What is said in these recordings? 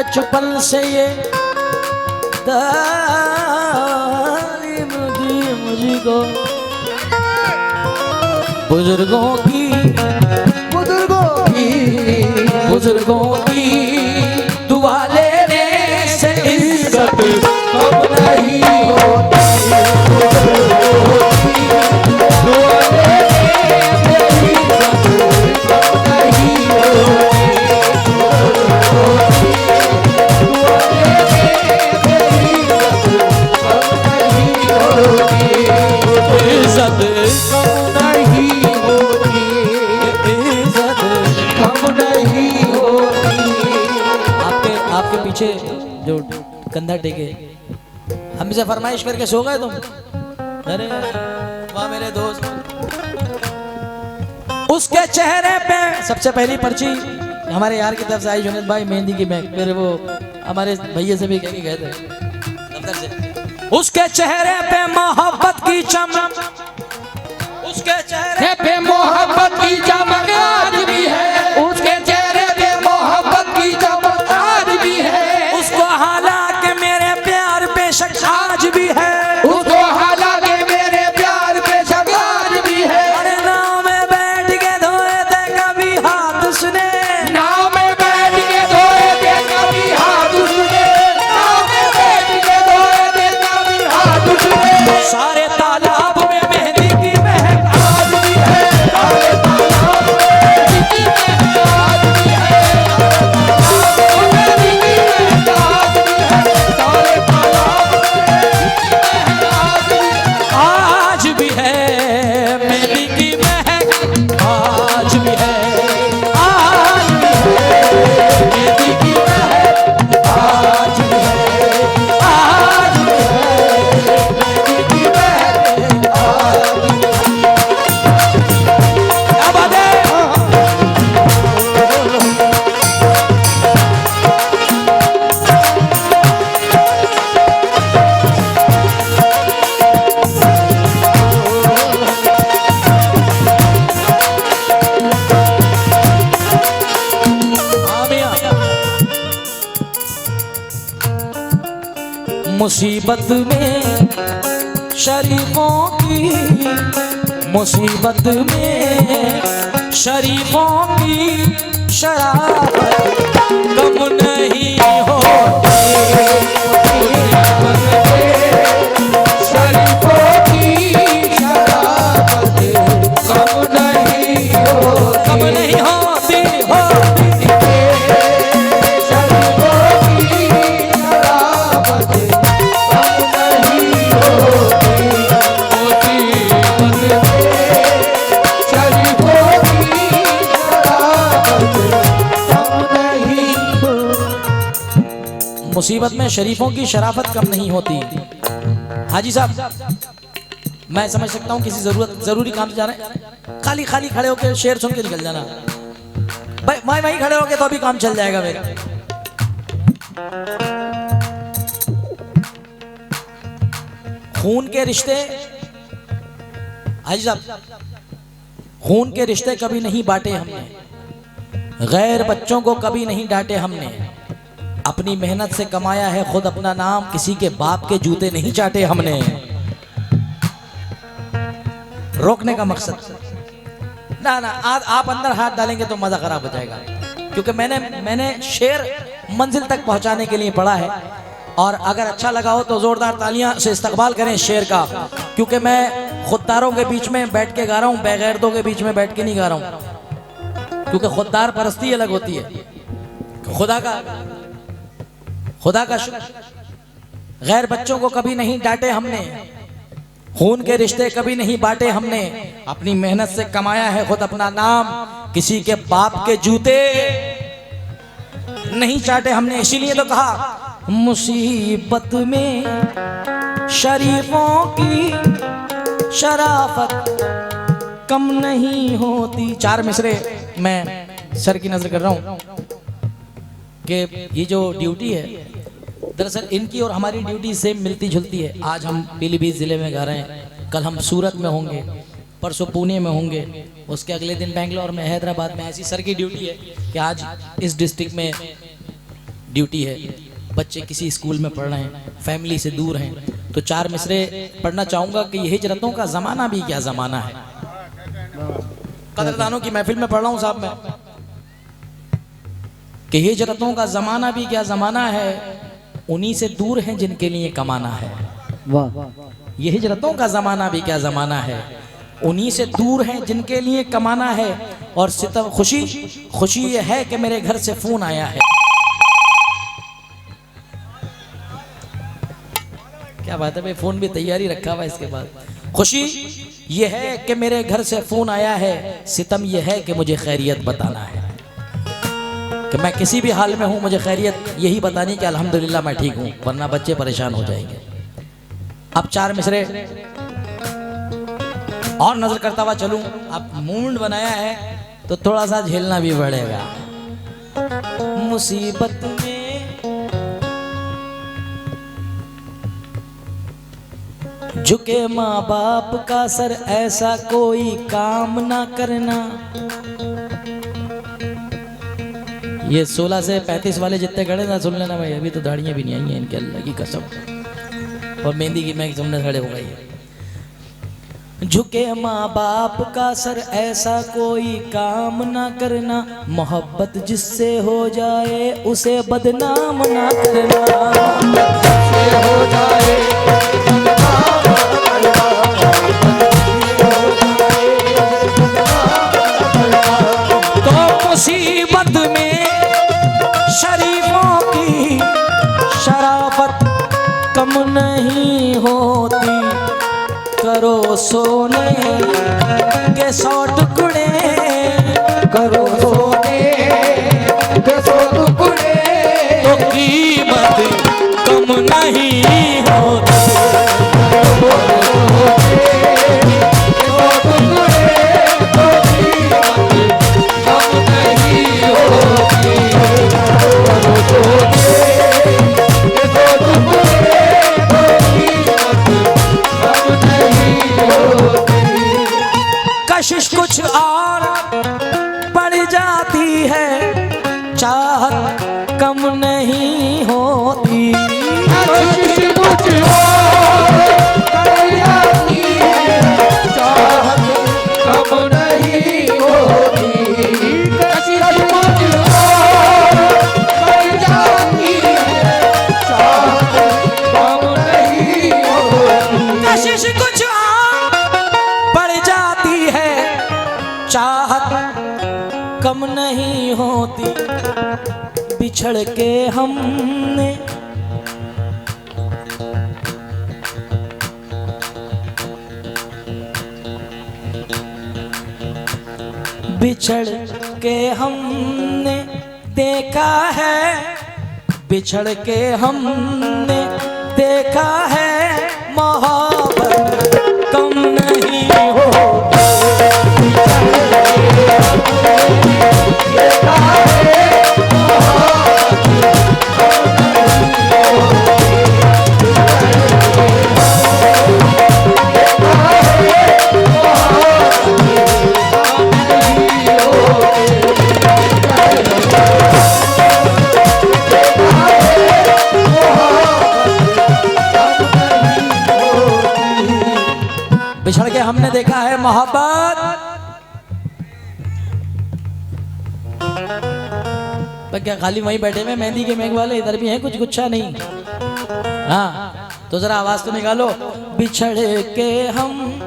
बचपन से ये तालीम दी मुझको बुजुर्गों की दुआ लेने से इज्जत कम नहीं होती। दुआ लेने से इज्जत कम नहीं होती। दुआ लेने से इज्जत कम नहीं होती। इज्जत कम नहीं होती। इज्जत कम नहीं होती। आपके पीछे जो कंधा टेके हमसे फरमाइश करके सो गए तुम? अरे वाह मेरे दोस्त। उसके चेहरे पे सबसे पहली पर्ची हमारे यार की तरफ से आई, जुनेद भाई मेहंदी की बैग, फिर वो हमारे भैया से भी कह के गए थे दफ्तर से। उसके चेहरे पे मोहब्बत की चमक, उसके चेहरे पे मोहब्बत की चमक आज भी है। उसके चेहरे पे मोहब्बत की चमक आज भी है। उसको हालांकि मेरे प्यार पे शक आज भी है। उसको हालांकि मेरे प्यार पे शक आज भी है। अरे नाव में बैठ के धोए थे कभी हाथ उसने, नाव में बैठ के धोए थे कभी हाथ उसने, नाव में बैठ के धोए थे कभी हाथ उसने। सारे तालाब में मेहंदी की महक आज भी है। सारे तालाब में मेहंदी की महक आज भी है। आज भी है मेहंदी की महक, आज भी है, आज भी है मेहंदी की महक, आज भी है, आज भी है मेहंदी की महक, आज भी है। क्या बात है? मुसीबत में शरीफों की, मुसीबत में शरीफों की शराफत कम नहीं होती। शरीफों की शराफत कम नहीं होती। कम नहीं होती, होती। मुसीबत में शरीफों की शराफत कम नहीं होती। हाजी साहब, मैं समझ सकता हूँ किसी जरूरी काम से जा रहे हैं, खाली खाली खड़े होकर शेर सुन के निकल जाना। भाई वहीं खड़े होके तो अभी काम चल जाएगा मेरा। खून के रिश्ते, हाजी साहब, खून के रिश्ते कभी नहीं बांटे हमने, गैर बच्चों को कभी नहीं डांटे हमने, अपनी मेहनत से कमाया है खुद अपना नाम, किसी के बाप के जूते नहीं चाटे हमने। रोकने का मकसद ना आप अंदर हाथ डालेंगे तो मजा खराब हो जाएगा, क्योंकि मैंने शेर मंजिल तक पहुंचाने के लिए पढ़ा है। और अगर अच्छा लगा हो तो जोरदार तालियां से इस्तकबाल करें शेर का, क्योंकि मैं खुददारों के बीच में बैठ के गा रहा हूं, बेगैरतों के बीच में बैठ के नहीं गा रहा हूं, क्योंकि खुददार परस्ती अलग होती है। खुदा का शुक्र, गैर बच्चों को कभी नहीं डांटे हमने, खून के रिश्ते कभी नहीं बांटे हमने, अपनी मेहनत से कमाया है खुद अपना नाम, किसी के बाप के जूते नहीं चाटे हमने। इसीलिए तो कहा मुसीबत में शरीफों की शराफत कम नहीं होती। 4 मिसरे मैं सर की नजर कर रहा हूं कि ये जो ड्यूटी है दरअसल इनकी और हमारी ड्यूटी सेम मिलती जुलती है। आज हम पीलीभीत जिले में गा रहे हैं, कल हम सूरत में होंगे, परसों पुणे में होंगे, उसके अगले दिन बेंगलोर में, हैदराबाद में। ऐसी सर की ड्यूटी है कि आज इस डिस्ट्रिक्ट में ड्यूटी है, बच्चे किसी स्कूल में पढ़ रहे हैं, फैमिली से दूर हैं, तो 4 मिसरे पढ़ना चाहूँगा कि हिजरतों का ज़माना भी क्या ज़माना है। कदरदानों की महफिल में पढ़ रहा हूँ साहब मैं कि हिजरतों का ज़माना भी क्या ज़माना है, उन्हीं से दूर हैं जिनके लिए कमाना है। वाह, ये हिजरतों का ज़माना भी क्या ज़माना है, उन्हीं से दूर हैं जिनके लिए कमाना है। और सितम खुशी ये है कि मेरे घर से फ़ोन आया है। क्या बात है भाई, फ़ोन भी तैयारी रखा हुआ इसके बाद। खुशी ये है कि मेरे घर से फ़ोन आया है, सितम ये है कि मुझे खैरियत बताना है, कि मैं किसी भी हाल में हूँ, मुझे खैरियत यही बतानी कि अल्हम्दुलिल्लाह मैं ठीक हूँ, वरना बच्चे परेशान हो जाएंगे। अब 4 मिसरे और नजर करता हुआ चलूं। अब मूड बनाया है तो थोड़ा सा झेलना भी पड़ेगा। मुसीबत में झुके माँ बाप का सर, ऐसा कोई काम ना करना। ये 16 से 35 वाले जितने खड़े ना सुन लेना भाई, अभी तो दाढ़ियां भी नहीं आई हैं इनके, अल्लाह की कसम। और मेहंदी की महक सुनने खड़े हो गई है। झुके माँ बाप का सर, ऐसा कोई काम ना करना। मोहब्बत जिससे हो जाए उसे बदनाम ना करना। जिससे हो जाए तो मुसीबत में शरीफों की शराफत कम नहीं होती। करो सोने के 100 टुकड़े, करो सोने के 100 टुकड़े, तो कीमत कम नहीं होती। कशिश कुछ और बढ़ जाती है, चाहत कम नहीं होती। कशिश कुछ और बढ़ जाती है, चाहत कम नहीं होती। कशिश कुछ और बढ़ जाती है, चाहत कम नहीं होती। कशिश कुछ चाहत कम नहीं होती। बिछड़ के हमने बिछड़ के हमने देखा है, बिछड़ के हमने देखा है। मोहब्बत कम नहीं होती। बिछड़ के हमने देखा है मोहब्बत। क्या खाली वहीं बैठे में मेहंदी के मेघ वाले इधर भी हैं, कुछ गुच्छा नहीं। हाँ तो जरा आवाज तो निकालो। बिछड़ के हम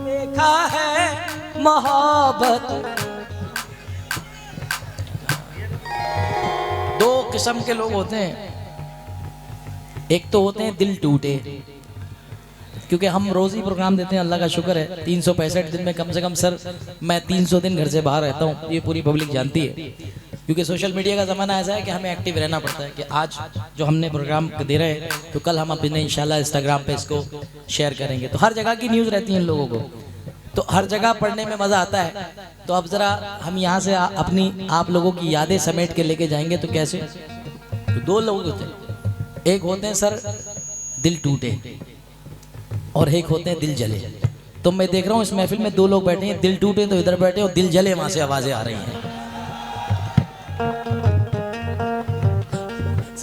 देखा है मोहब्बत। 2 किस्म के लोग होते हैं। एक तो होते हैं दिल टूटे, क्योंकि हम रोज ही प्रोग्राम देते हैं, अल्लाह का शुक्र है 365 दिन में कम से कम सर मैं 300 दिन घर से बाहर रहता हूँ, ये पूरी पब्लिक जानती है। क्योंकि सोशल मीडिया का ज़माना ऐसा है कि हमें एक्टिव रहना पड़ता है कि आज जो हमने प्रोग्राम दे रहे हैं तो कल हम अपने इंशाल्लाह इंस्टाग्राम पे इसको शेयर करेंगे। तो हर जगह की न्यूज़ रहती है इन लोगों को, तो हर जगह पढ़ने में मज़ा आता है। तो अब ज़रा हम यहाँ से अपनी आप लोगों की यादें समेट के लेके जाएंगे। तो कैसे? तो 2 लोग होते हैं, एक होते हैं सर दिल टूटे और एक होते हैं दिल जले। तो मैं देख रहा हूँ इस महफिल में 2 लोग बैठे हैं, दिल टूटे तो इधर बैठे और दिल जले वहाँ से आवाज़ें आ रही हैं।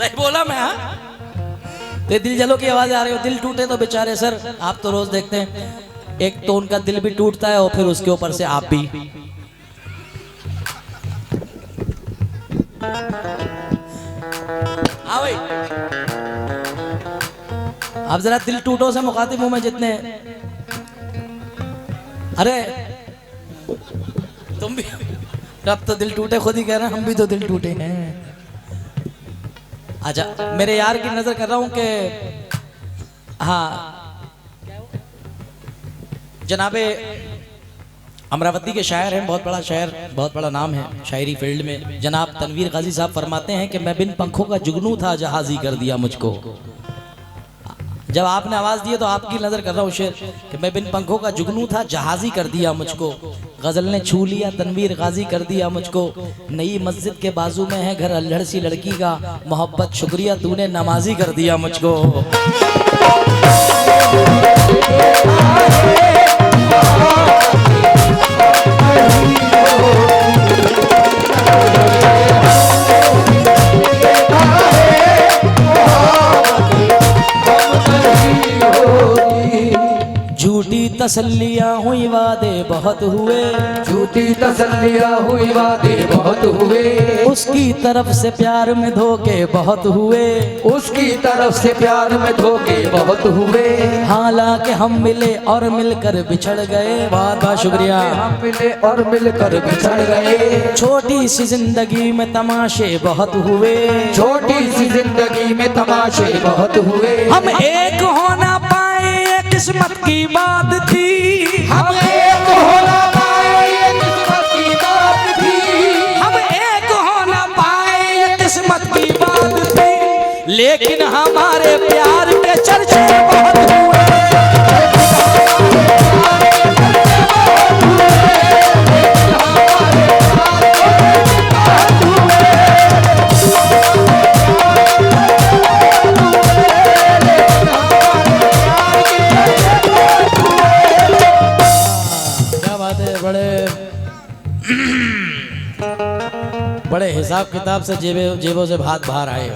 सही बोला मैं, हाँ। तो दिल जलो की आवाज आ रही हो, दिल टूटे तो बेचारे सर आप तो रोज देखते हैं, एक तो उनका दिल भी टूटता है और फिर उसके ऊपर से आप भी। हाँ भाई, आप जरा दिल टूटो से मुखातिब हूं मैं जितने, अरे तुम भी अब तो दिल टूटे खुद ही कह रहे हैं, हम भी तो दिल टूटे हैं। अच्छा मेरे यार की नजर कर रहा हूं कि हाँ जनाबे अमरावती के शायर हैं, बहुत बड़ा शायर, बहुत बड़ा नाम है शायरी फील्ड में, जनाब तनवीर गाजी साहब फरमाते हैं कि मैं बिन पंखों का जुगनू था जहाजी कर दिया मुझको। जब आपने आवाज दी तो आपकी नजर कर रहा हूँ शेर कि मैं बिन पंखों का जुगनू था जहाजी कर दिया मुझको। गजल ने छू लिया तनवीर गाजी कर दिया मुझको। नई मस्जिद के बाजू में है घर अल्हड़ सी लड़की का, मोहब्बत शुक्रिया तूने नमाजी कर दिया मुझको। झूठी तसल्लियां हुई वादे बहुत हुए, झूठी तसल्लियां हुई वादे बहुत हुए, उसकी तरफ से प्यार में धोखे बहुत हुए, उसकी तरफ से प्यार में धोखे बहुत हुए। हालांकि हम मिले और मिलकर बिछड़ गए। बहुत बहुत शुक्रिया। हम मिले और मिलकर बिछड़ गए। छोटी सी जिंदगी में तमाशे बहुत हुए, छोटी सी जिंदगी में तमाशे बहुत हुए। हम एक होना पाए ये किस्मत की बात थी, हम एक होना पाए ये किस्मत की बात थी, हम एक होना पाए ये किस्मत की बात थी, लेकिन हमारे प्यार के चर्चे बहुत हुए। बड़े हिसाब किताब से जेबों से भात बाहर आए।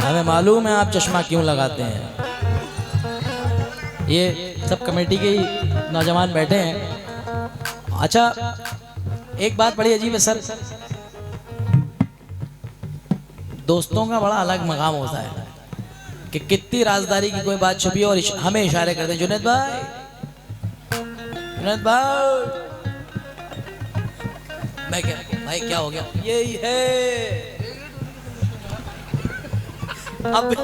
हमें मालूम है आप चश्मा क्यों लगाते हैं। ये सब कमेटी के ही नौजवान बैठे हैं। अच्छा एक बात बड़ी अजीब है सर, दोस्तों का बड़ा अलग मकाम होता है कि कितनी राजदारी की कोई बात छुपी और हमें इशारे करते हैं, जुनैद भाई, जुनैद भाई। मैं क्या भाई क्या हो गया, यही है। अब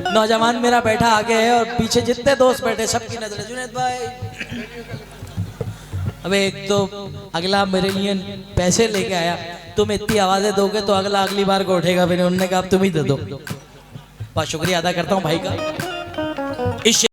नौजवान मेरा बैठा आगे है और पीछे जितने दोस्त बैठे सबकी नजर जुनैद भाई। अब एक तो अगला मेरे लिए पैसे लेके आया, तुम इतनी आवाजें दोगे तो अगला अगली बार को उठेगा। फिर उन्होंने कहा अब तुम ही दे दो। बहुत शुक्रिया अदा करता हूँ भाई का। इस